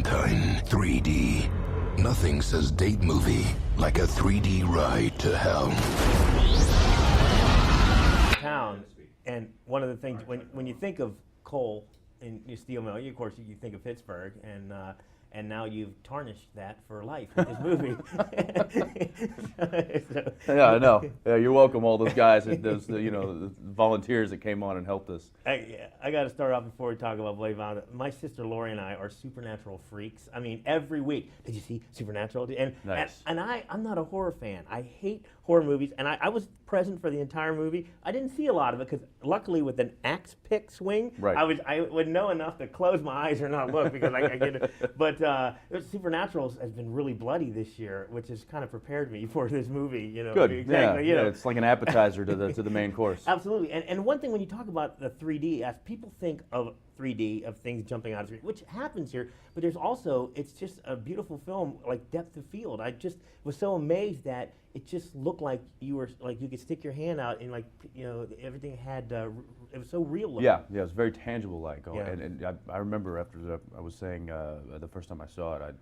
Valentine 3D. Nothing says date movie like a 3D ride to hell. Town, and one of the things when you think of coal and your steel mill, of course you think of Pittsburgh, and now you've tarnished that for life with this movie. Yeah, I know. Yeah, you're welcome, all those guys, those the volunteers that came on and helped us. I got to start off before we talk about Blade Valentine. My sister Lori and I are supernatural freaks. I mean, every week, did you see Supernatural? Nice. And I'm not a horror fan. I hate horror movies, and I was present for the entire movie. I didn't see a lot of it because luckily with an axe pick swing, right. I would know enough to close my eyes or not look because I get it. But Supernatural has been really bloody this year, which has kind of prepared me for this movie. Good. Exactly. Yeah, it's like an appetizer to the main course. Absolutely. And one thing when you talk about the 3D, as people think of 3D, of things jumping out of 3D, which happens here, but there's also, it's just a beautiful film, like depth of field. I just was so amazed that it just looked like you could stick your hand out and everything had, it was so real looking. Yeah, it was very tangible like. Yeah. And I remember after I was saying the first time I saw it,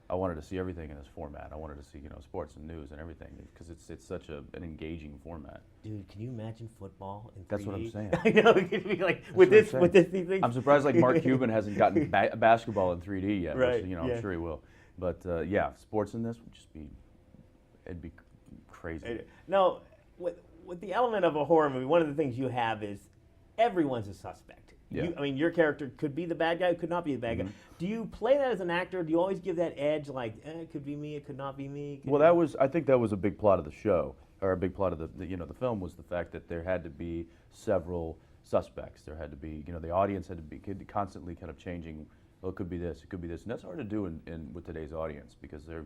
I wanted to see everything in this format. I wanted to see sports and news and everything because it's such an engaging format. Dude, can you imagine football in 3D? That's what I'm saying. I know, it could be like with this thing. I'm surprised like Mark Cuban hasn't gotten basketball in 3D yet. Right. Which, I'm sure he will. But yeah, sports in this would just be, it'd be crazy. No, with the element of a horror movie, one of the things you have is everyone's a suspect. Yeah. Your character could be the bad guy, could not be the bad guy. Do you play that as an actor? Do you always give that edge, like, it could be me, it could not be me? Well, I think that was a big plot of the show, or a big plot of the film was the fact that there had to be several suspects. There had to be, the audience had to be constantly kind of changing. Well, it could be this, and that's hard to do with today's audience because they're,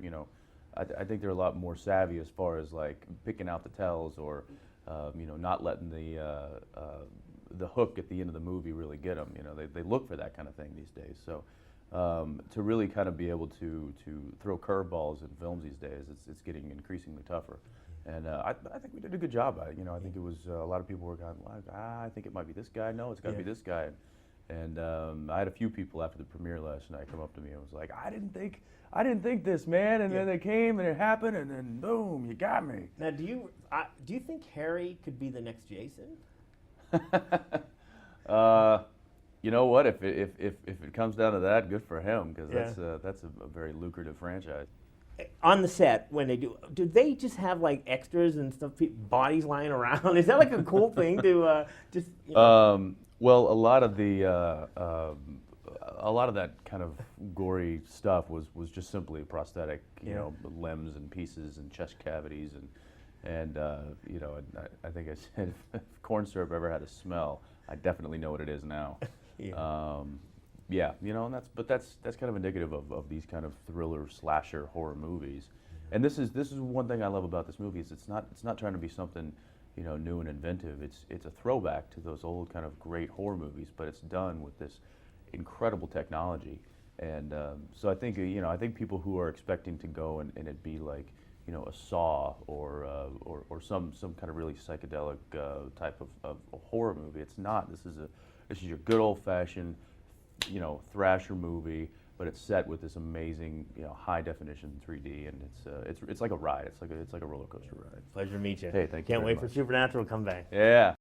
I think they're a lot more savvy as far as like picking out the tells or, not letting the hook at the end of the movie really get them. They look for that kind of thing these days. So to really kind of be able to throw curveballs in films these days, it's getting increasingly tougher. And I think we did a good job. I think it was a lot of people were kind of like, I think it might be this guy. No, it's got to be this guy. And I had a few people after the premiere last night come up to me and was like, I didn't think this, man. And then they came and it happened, and then boom, you got me. Now, do you think Harry could be the next Jason? You know what? If it comes down to that, good for him because that's a very lucrative franchise. On the set, when they do they just have like extras and stuff, bodies lying around? Is that like a cool thing to just? Well, a lot of that kind of gory stuff was just simply prosthetic, limbs and pieces and chest cavities and I think I said if corn syrup ever had a smell, I definitely know what it is now. Yeah. And that's kind of indicative of these kind of thriller slasher horror movies. And this is one thing I love about this movie is it's not trying to be something new and inventive. It's a throwback to those old kind of great horror movies, but it's done with this incredible technology. And so I think people who are expecting to go and it be like a Saw or some kind of really psychedelic type of horror movie. It's not. This is your good old fashioned thrasher movie, but it's set with this amazing high definition 3D, and it's like a ride. It's like a roller coaster ride. Pleasure to meet you. Hey, thank you. Can't very wait much. for Supernatural to come back. Yeah.